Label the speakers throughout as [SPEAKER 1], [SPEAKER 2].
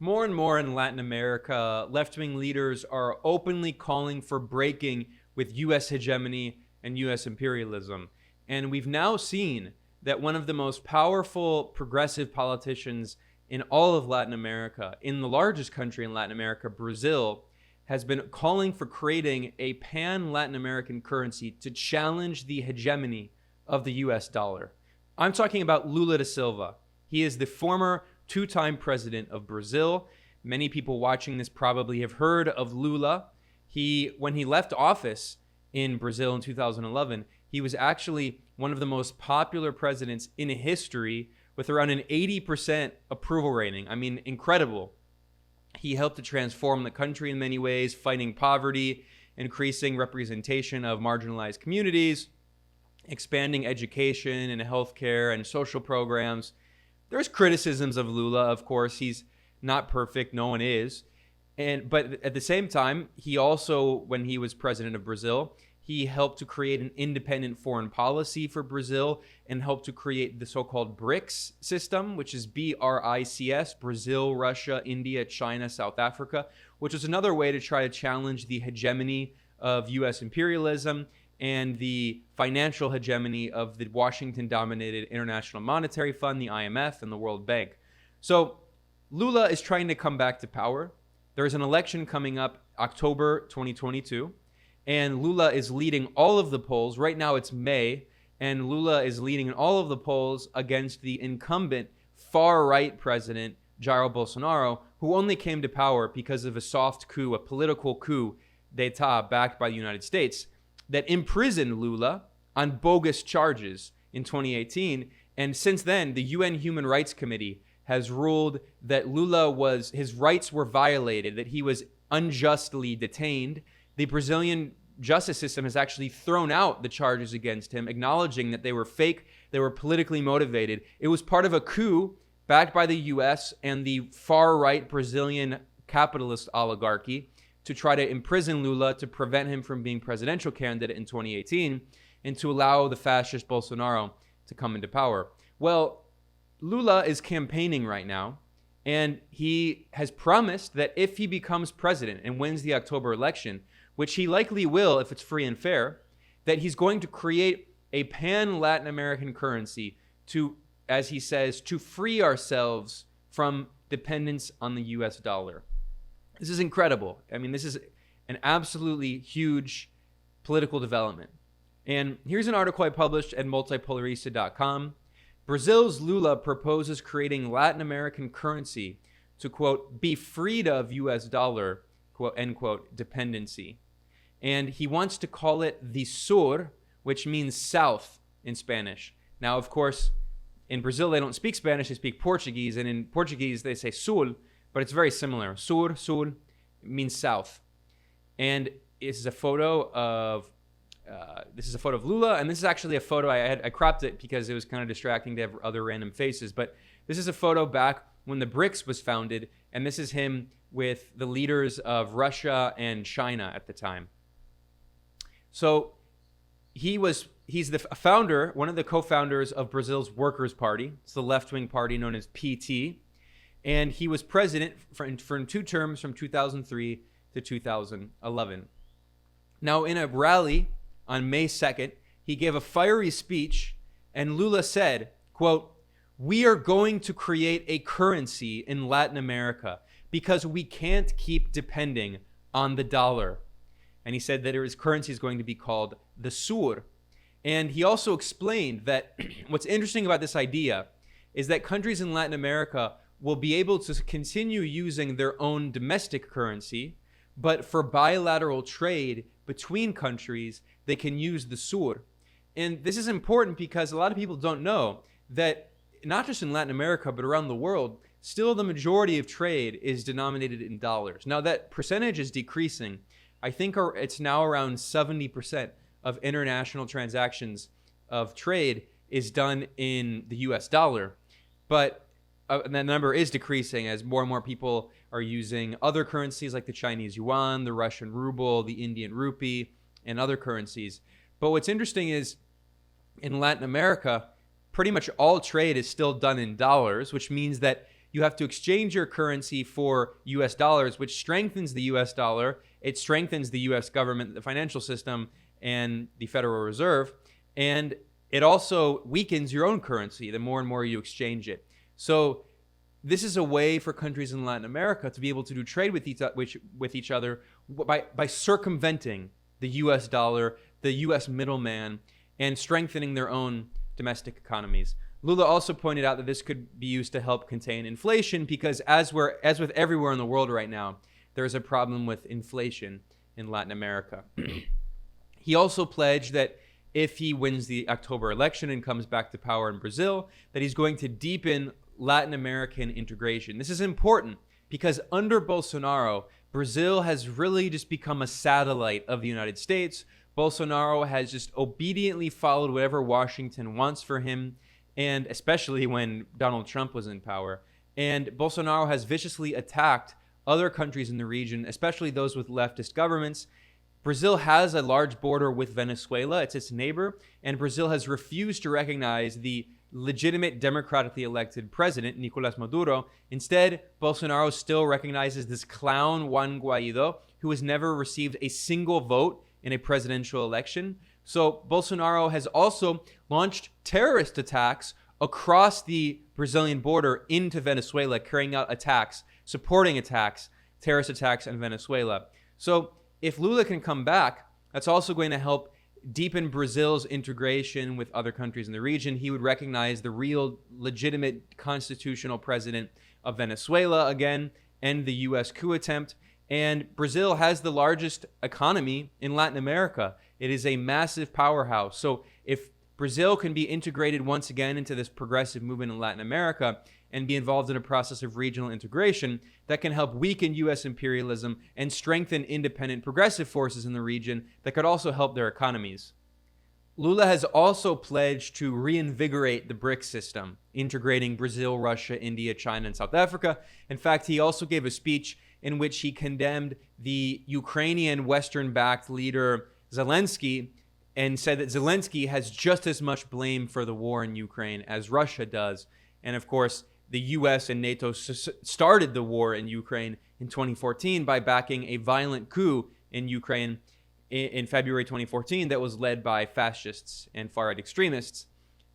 [SPEAKER 1] More and more in Latin America, left-wing leaders are openly calling for breaking with U.S. hegemony and U.S. imperialism. And we've now seen that one of the most powerful progressive politicians in all of Latin America, in the largest country in Latin America, Brazil, has been calling for creating a pan-Latin American currency to challenge the hegemony of the U.S. dollar. I'm talking about Lula da Silva. He is the former two-time president of Brazil. Many people watching this probably have heard of Lula. When he left office in Brazil in 2011, he was actually one of the most popular presidents in history with around an 80% approval rating. I mean, incredible. He helped to transform the country in many ways, fighting poverty, increasing representation of marginalized communities, expanding education and healthcare and social programs. There's criticisms of Lula, of course. He's not perfect. No one is. But at the same time, he also, when he was president of Brazil, he helped to create an independent foreign policy for Brazil and helped to create the so-called BRICS system, which is BRICS, Brazil, Russia, India, China, South Africa, which is another way to try to challenge the hegemony of U.S. imperialism and the financial hegemony of the Washington-dominated International Monetary Fund, the IMF, and the World Bank. So Lula is trying to come back to power. There's an election coming up October 2022, and Lula is leading all of the polls. Right now it's May, and Lula is leading in all of the polls against the incumbent far-right president, Jair Bolsonaro, who only came to power because of a soft coup, a political coup d'etat backed by the United States, that imprisoned Lula on bogus charges in 2018. And since then, the UN Human Rights Committee has ruled that his rights were violated, that he was unjustly detained. The Brazilian justice system has actually thrown out the charges against him, acknowledging that they were fake, they were politically motivated. It was part of a coup backed by the US and the far-right Brazilian capitalist oligarchy to try to imprison Lula to prevent him from being presidential candidate in 2018 and to allow the fascist Bolsonaro to come into power. Well, Lula is campaigning right now, and he has promised that if he becomes president and wins the October election, which he likely will if it's free and fair, that he's going to create a pan-Latin American currency to, as he says, to free ourselves from dependence on the US dollar. This is incredible. I mean, this is an absolutely huge political development. And here's an article I published at multipolarista.com. Brazil's Lula proposes creating Latin American currency to, quote, be freed of US dollar, quote, end quote, dependency. And he wants to call it the Sur, which means south in Spanish. Now, of course, in Brazil, they don't speak Spanish, they speak Portuguese. And in Portuguese, they say sul, but it's very similar. Sur, sul, means south. And this is a photo of Lula, and this is actually a photo I cropped it because it was kind of distracting to have other random faces. But this is a photo back when the BRICS was founded, and this is him with the leaders of Russia and China at the time. So he's the founder, one of the co-founders of Brazil's Workers' Party. It's the left-wing party known as PT. And he was president for 2 terms from 2003 to 2011. Now, in a rally on May 2nd, he gave a fiery speech, and Lula said, quote, "We are going to create a currency in Latin America because we can't keep depending on the dollar." And he said that his currency is going to be called the Sur. And he also explained that what's interesting about this idea is that countries in Latin America will be able to continue using their own domestic currency, but for bilateral trade between countries, they can use the Sur. And this is important because a lot of people don't know that not just in Latin America, but around the world, still the majority of trade is denominated in dollars. Now that percentage is decreasing. I think it's now around 70% of international transactions of trade is done in the US dollar. But that number is decreasing as more and more people are using other currencies like the Chinese yuan, the Russian ruble, the Indian rupee, and other currencies. But what's interesting is in Latin America, pretty much all trade is still done in dollars, which means that you have to exchange your currency for US dollars, which strengthens the US dollar. It strengthens the US government, the financial system, and the Federal Reserve. And it also weakens your own currency the more and more you exchange it. So this is a way for countries in Latin America to be able to do trade with each other by circumventing the US dollar, the US middleman, and strengthening their own domestic economies. Lula also pointed out that this could be used to help contain inflation because as with everywhere in the world right now, there's a problem with inflation in Latin America. He also pledged that if he wins the October election and comes back to power in Brazil, that he's going to deepen Latin American integration. This is important because under Bolsonaro, Brazil has really just become a satellite of the United States. Bolsonaro has just obediently followed whatever Washington wants for him, and especially when Donald Trump was in power. And Bolsonaro has viciously attacked other countries in the region, especially those with leftist governments. Brazil has a large border with Venezuela. It's its neighbor. And Brazil has refused to recognize the legitimate democratically elected president, Nicolás Maduro. Instead, Bolsonaro still recognizes this clown Juan Guaido, who has never received a single vote in a presidential election. So Bolsonaro has also launched terrorist attacks across the Brazilian border into Venezuela, carrying out attacks, supporting attacks, terrorist attacks in Venezuela. So if Lula can come back, that's also going to help deepen Brazil's integration with other countries in the region. He would recognize the real legitimate constitutional president of Venezuela again, end the U.S. coup attempt. And Brazil has the largest economy in Latin America. It is a massive powerhouse. So if Brazil can be integrated once again into this progressive movement in Latin America and be involved in a process of regional integration, that can help weaken U.S. imperialism and strengthen independent progressive forces in the region that could also help their economies. Lula has also pledged to reinvigorate the BRICS system, integrating Brazil, Russia, India, China, and South Africa. In fact, he also gave a speech in which he condemned the Ukrainian Western-backed leader Zelensky and said that Zelensky has just as much blame for the war in Ukraine as Russia does. And of course, the U.S. and NATO started the war in Ukraine in 2014 by backing a violent coup in Ukraine in February 2014 that was led by fascists and far-right extremists.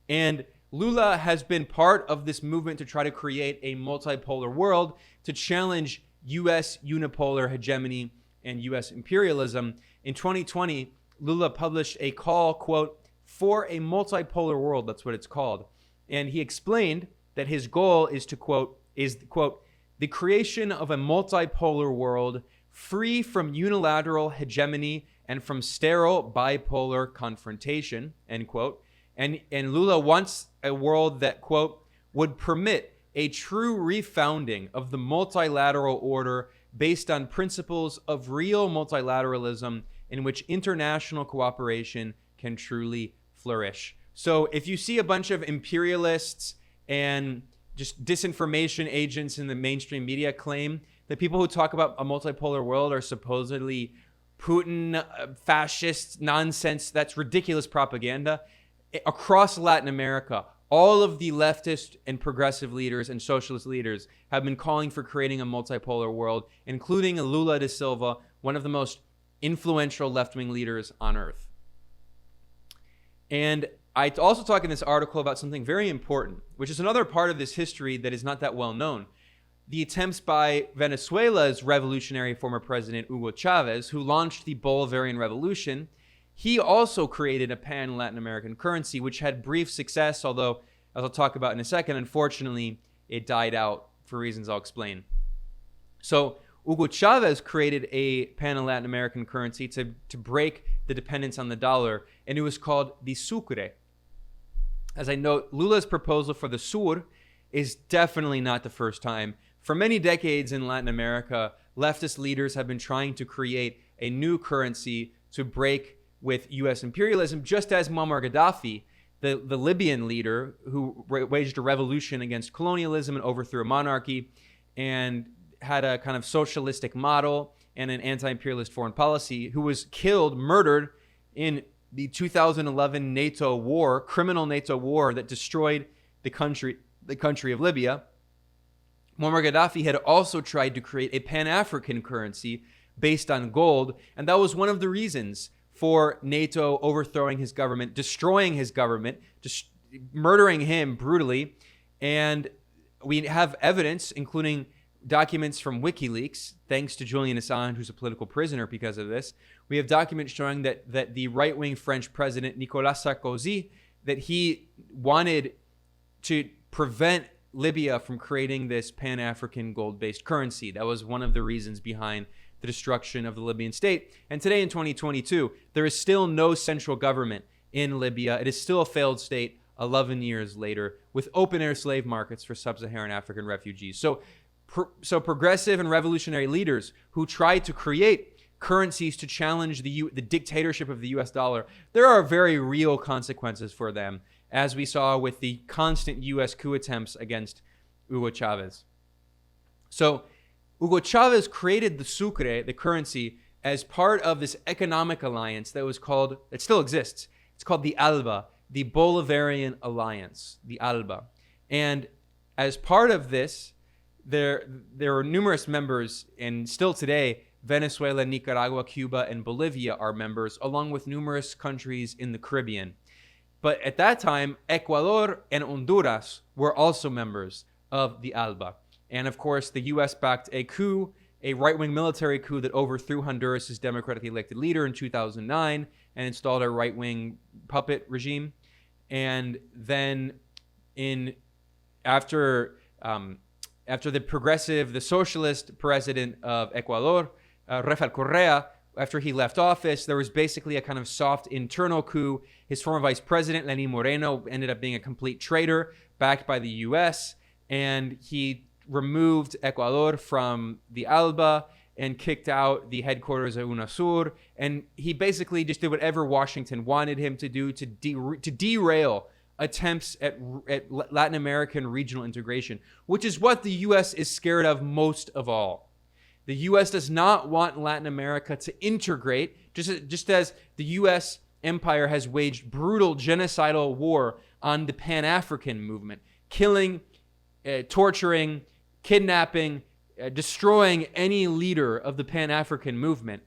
[SPEAKER 1] And Lula has been part of this movement to try to create a multipolar world to challenge U.S. unipolar hegemony and U.S. imperialism. In 2020, Lula published a call, quote, for a multipolar world. That's what it's called. And he explained that his goal is to, quote, the creation of a multipolar world free from unilateral hegemony and from sterile bipolar confrontation, end quote. And Lula wants a world that, quote, would permit a true refounding of the multilateral order based on principles of real multilateralism in which international cooperation can truly flourish. So if you see a bunch of imperialists and just disinformation agents in the mainstream media claim that people who talk about a multipolar world are supposedly Putin, fascist nonsense, that's ridiculous propaganda. Across Latin America, all of the leftist and progressive leaders and socialist leaders have been calling for creating a multipolar world, including Lula da Silva, one of the most influential left-wing leaders on earth. And I also talk in this article about something very important, which is another part of this history that is not that well known. The attempts by Venezuela's revolutionary former president, Hugo Chavez, who launched the Bolivarian Revolution. He also created a pan-Latin American currency, which had brief success, although, as I'll talk about in a second, unfortunately, it died out for reasons I'll explain. So Hugo Chavez created a pan-Latin American currency to break the dependence on the dollar, and it was called the Sucre. As I note, Lula's proposal for the Sur is definitely not the first time. For many decades in Latin America, leftist leaders have been trying to create a new currency to break with U.S. imperialism, just as Muammar Gaddafi, the Libyan leader who waged a revolution against colonialism and overthrew a monarchy and had a kind of socialistic model and an anti-imperialist foreign policy, who was killed, murdered in the 2011 NATO war, criminal NATO war that destroyed the country of Libya. Muammar Gaddafi had also tried to create a Pan-African currency based on gold, and that was one of the reasons for NATO overthrowing his government, destroying his government, murdering him brutally. And we have evidence, including documents from WikiLeaks, thanks to Julian Assange, who's a political prisoner because of this. We have documents showing that the right-wing French president, Nicolas Sarkozy, that he wanted to prevent Libya from creating this Pan-African gold-based currency. That was one of the reasons behind the destruction of the Libyan state. And today in 2022, there is still no central government in Libya. It is still a failed state 11 years later, with open-air slave markets for sub-Saharan African refugees. So progressive and revolutionary leaders who try to create currencies to challenge the dictatorship of the US dollar, there are very real consequences for them, as we saw with the constant US coup attempts against Hugo Chavez. So Hugo Chavez created the sucre, the currency, as part of this economic alliance that was called, it still exists, it's called the ALBA, the Bolivarian Alliance, the ALBA. And as part of this, there are numerous members, and still today, Venezuela, Nicaragua, Cuba, and Bolivia are members, along with numerous countries in the Caribbean. But at that time, Ecuador and Honduras were also members of the ALBA. And of course, the US backed a coup, a right-wing military coup that overthrew Honduras' democratically elected leader in 2009 and installed a right-wing puppet regime. And then after the socialist president of Ecuador, Rafael Correa, after he left office, there was basically a kind of soft internal coup. His former vice president, Lenín Moreno, ended up being a complete traitor, backed by the US, and he removed Ecuador from the ALBA and kicked out the headquarters of UNASUR, and he basically just did whatever Washington wanted him to do to derail attempts at Latin American regional integration, which is what the U.S. is scared of most of all. The U.S. does not want Latin America to integrate, just as the U.S. empire has waged brutal genocidal war on the Pan-African movement, killing, torturing, kidnapping, destroying any leader of the Pan-African movement.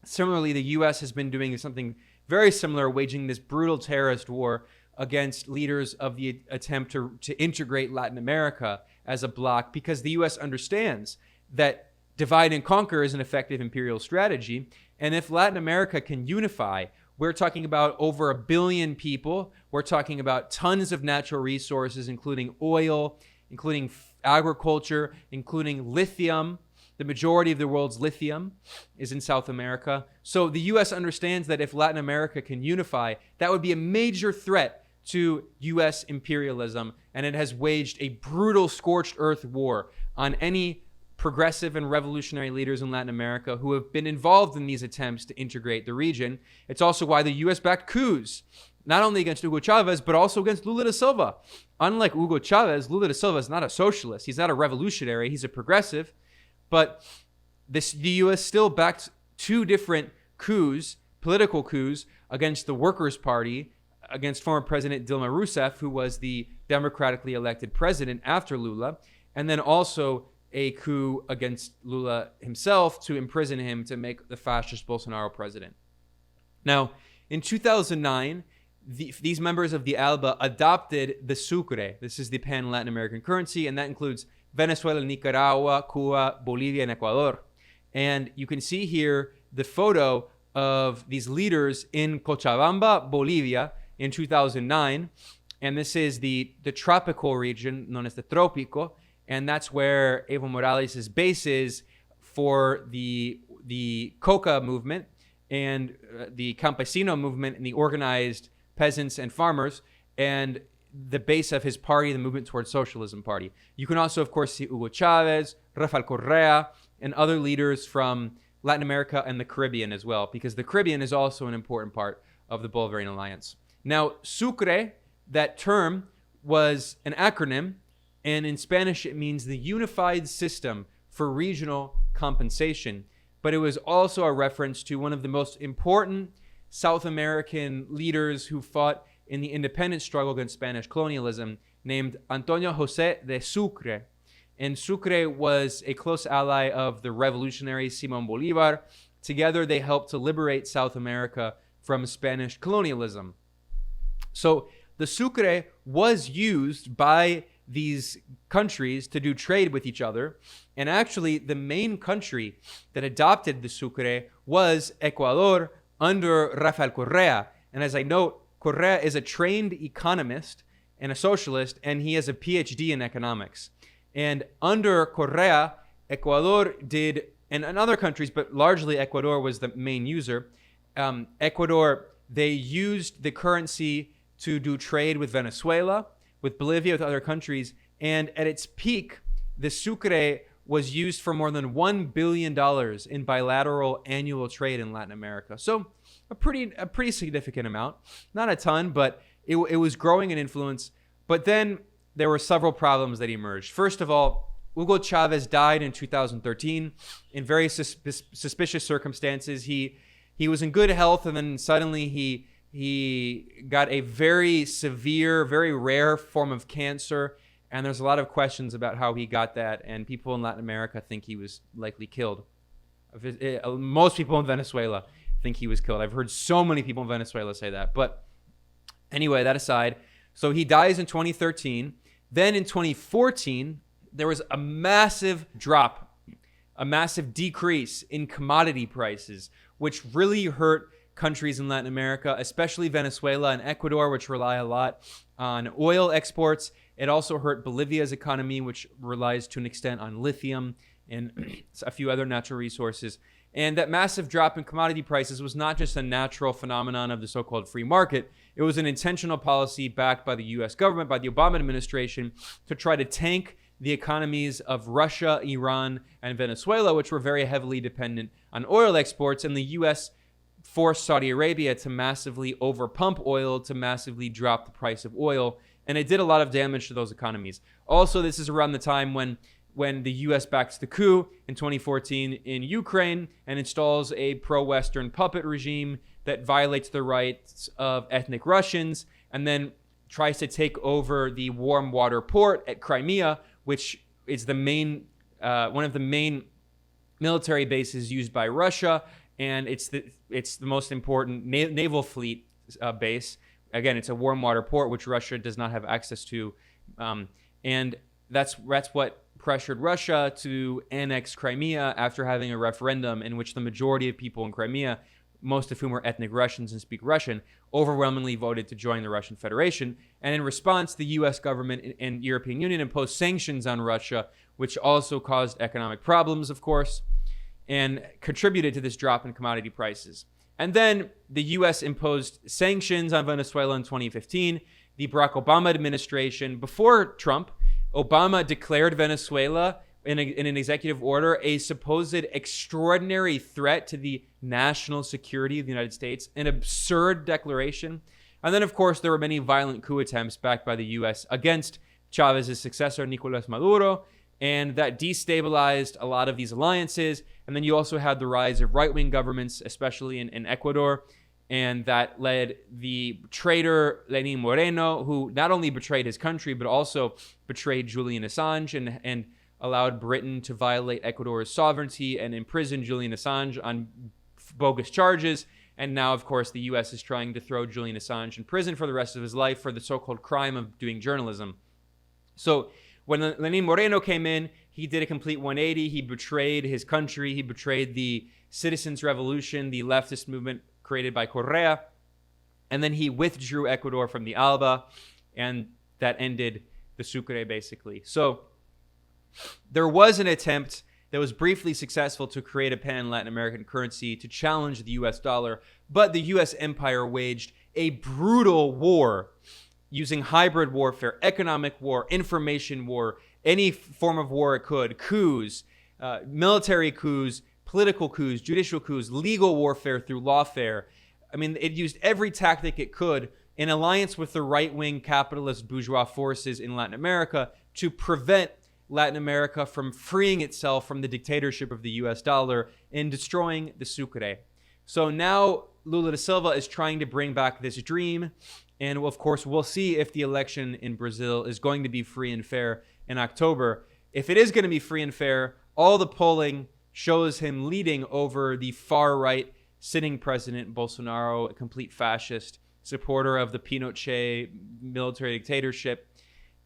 [SPEAKER 1] Similarly, the U.S. has been doing something very similar, waging this brutal terrorist war against leaders of the attempt to integrate Latin America as a bloc, because the U.S. understands that divide and conquer is an effective imperial strategy. And if Latin America can unify, we're talking about over 1 billion people. We're talking about tons of natural resources, including oil, including agriculture, including lithium. The majority of the world's lithium is in South America. So the U.S. understands that if Latin America can unify, that would be a major threat to U.S. imperialism, and it has waged a brutal scorched earth war on any progressive and revolutionary leaders in Latin America who have been involved in these attempts to integrate the region. It's also why the U.S. backed coups, not only against Hugo Chavez, but also against Lula da Silva. Unlike Hugo Chavez, Lula da Silva is not a socialist. He's not a revolutionary. He's a progressive. But the U.S. still backed 2 different coups, political coups, against the Workers' Party, against former President Dilma Rousseff, who was the democratically elected president after Lula, and then also a coup against Lula himself to imprison him to make the fascist Bolsonaro president. Now, in 2009, these members of the ALBA adopted the sucre. This is the pan-Latin American currency, and that includes Venezuela, Nicaragua, Cuba, Bolivia, and Ecuador. And you can see here the photo of these leaders in Cochabamba, Bolivia, in 2009. And this is the tropical region known as the Trópico, and that's where Evo Morales' base is for the Coca movement and the Campesino movement and the organized peasants and farmers, and the base of his party, the Movement Towards Socialism Party. You can also, of course, see Hugo Chavez, Rafael Correa, and other leaders from Latin America and the Caribbean as well, because the Caribbean is also an important part of the Bolivarian Alliance. Now, sucre, that term, was an acronym, and in Spanish it means the unified system for regional compensation. But it was also a reference to one of the most important South American leaders who fought in the independence struggle against Spanish colonialism, named Antonio José de Sucre. And Sucre was a close ally of the revolutionary Simón Bolívar. Together, they helped to liberate South America from Spanish colonialism. So the Sucre was used by these countries to do trade with each other. And actually, the main country that adopted the Sucre was Ecuador under Rafael Correa. And as I note, Correa is a trained economist and a socialist, and he has a PhD in economics. And under Correa, Ecuador did, and other countries, but largely Ecuador was the main user. Ecuador, they used the currency to do trade with Venezuela, with Bolivia, with other countries. And at its peak, the Sucre was used for more than $1 billion in bilateral annual trade in Latin America. So a pretty significant amount. Not a ton, but it was growing in influence. But then there were several problems that emerged. First of all, Hugo Chavez died in 2013 in very suspicious circumstances. He was in good health, and then suddenly he got a very severe, very rare form of cancer. And there's a lot of questions about how he got that. And people in Latin America think he was likely killed. Most people in Venezuela think he was killed. I've heard so many people in Venezuela say that. But anyway, that aside, so he dies in 2013. Then in 2014, there was a massive drop, a massive decrease in commodity prices, which really hurt countries in Latin America, especially Venezuela and Ecuador, which rely a lot on oil exports. It also hurt Bolivia's economy, which relies to an extent on lithium and a few other natural resources. And that massive drop in commodity prices was not just a natural phenomenon of the so-called free market. It was an intentional policy backed by the U.S. government, by the Obama administration, to try to tank the economies of Russia, Iran, and Venezuela, which were very heavily dependent on oil exports. And the U.S. forced Saudi Arabia to massively overpump oil, to massively drop the price of oil. And it did a lot of damage to those economies. Also, this is around the time when the U.S. backs the coup in 2014 in Ukraine and installs a pro-Western puppet regime that violates the rights of ethnic Russians, and then tries to take over the warm water port at Crimea, which is the main one of the main military bases used by Russia, and it's the most important naval fleet base. Again, it's a warm water port, which Russia does not have access to, and that's what pressured Russia to annex Crimea after having a referendum in which the majority of people in Crimea, most of whom are ethnic Russians and speak Russian, overwhelmingly voted to join the Russian Federation. And in response, the U.S. government and European Union imposed sanctions on Russia, which also caused economic problems, of course, and contributed to this drop in commodity prices. And then the U.S. imposed sanctions on Venezuela in 2015. The Barack Obama administration, before Trump, Obama declared Venezuela in an executive order a supposed extraordinary threat to the national security of the United States, an absurd declaration. And then, of course, there were many violent coup attempts backed by the U.S. against Chavez's successor, Nicolás Maduro, and that destabilized a lot of these alliances. And then you also had the rise of right-wing governments, especially in Ecuador, and that led the traitor Lenín Moreno, who not only betrayed his country, but also betrayed Julian Assange and allowed Britain to violate Ecuador's sovereignty and imprison Julian Assange on bogus charges. And now, of course, the U.S. is trying to throw Julian Assange in prison for the rest of his life for the so-called crime of doing journalism. So when Lenín Moreno came in, he did a complete 180. He betrayed his country. He betrayed the Citizens' Revolution, the leftist movement created by Correa. And then he withdrew Ecuador from the ALBA, and that ended the Sucre, basically. So there was an attempt that was briefly successful to create a pan-Latin American currency to challenge the U.S. dollar, but the U.S. empire waged a brutal war using hybrid warfare, economic war, information war, any form of war it could, coups, military coups, political coups, judicial coups, legal warfare through lawfare. I mean, it used every tactic it could in alliance with the right-wing capitalist bourgeois forces in Latin America to prevent Latin America from freeing itself from the dictatorship of the US dollar and destroying the Sucre. So now Lula da Silva is trying to bring back this dream. And of course, we'll see if the election in Brazil is going to be free and fair in October. if it is going to be free and fair, all the polling shows him leading over the far right sitting president Bolsonaro, a complete fascist, supporter of the Pinochet military dictatorship.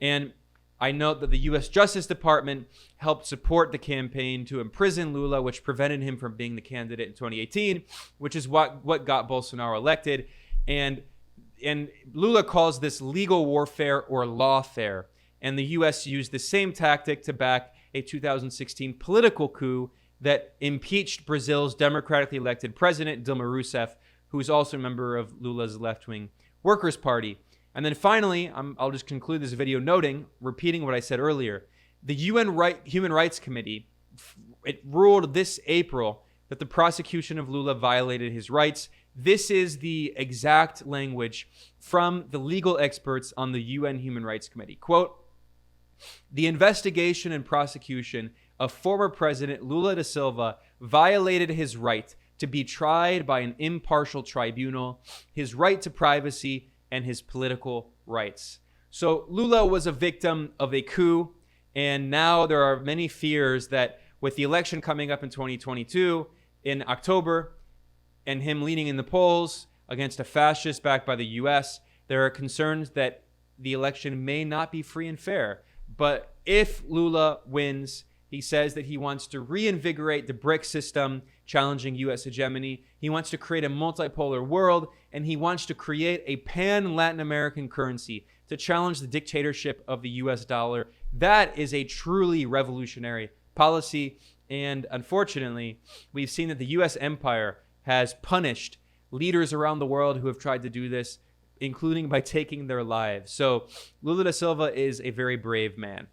[SPEAKER 1] And I note that the U.S. Justice Department helped support the campaign to imprison Lula, which prevented him from being the candidate in 2018, which is what got Bolsonaro elected. And Lula calls this legal warfare or lawfare. And the U.S. used the same tactic to back a 2016 political coup that impeached Brazil's democratically elected president, Dilma Rousseff, who is also a member of Lula's left-wing Workers' Party. And then finally, I'll just conclude this video repeating what I said earlier. The UN Human Rights Committee, it ruled this April that the prosecution of Lula violated his rights. This is the exact language from the legal experts on the UN Human Rights Committee. Quote, "The investigation and prosecution of former President Lula da Silva violated his right to be tried by an impartial tribunal, his right to privacy, and his political rights." So Lula was a victim of a coup, and now there are many fears that with the election coming up in 2022 in October and him leading in the polls against a fascist backed by the US, there are concerns that the election may not be free and fair. But if Lula wins, he says that he wants to reinvigorate the BRIC system, challenging U.S. hegemony. He wants to create a multipolar world, and he wants to create a pan-Latin American currency to challenge the dictatorship of the U.S. dollar. That is a truly revolutionary policy, and unfortunately, we've seen that the U.S. empire has punished leaders around the world who have tried to do this, including by taking their lives. So Lula da Silva is a very brave man.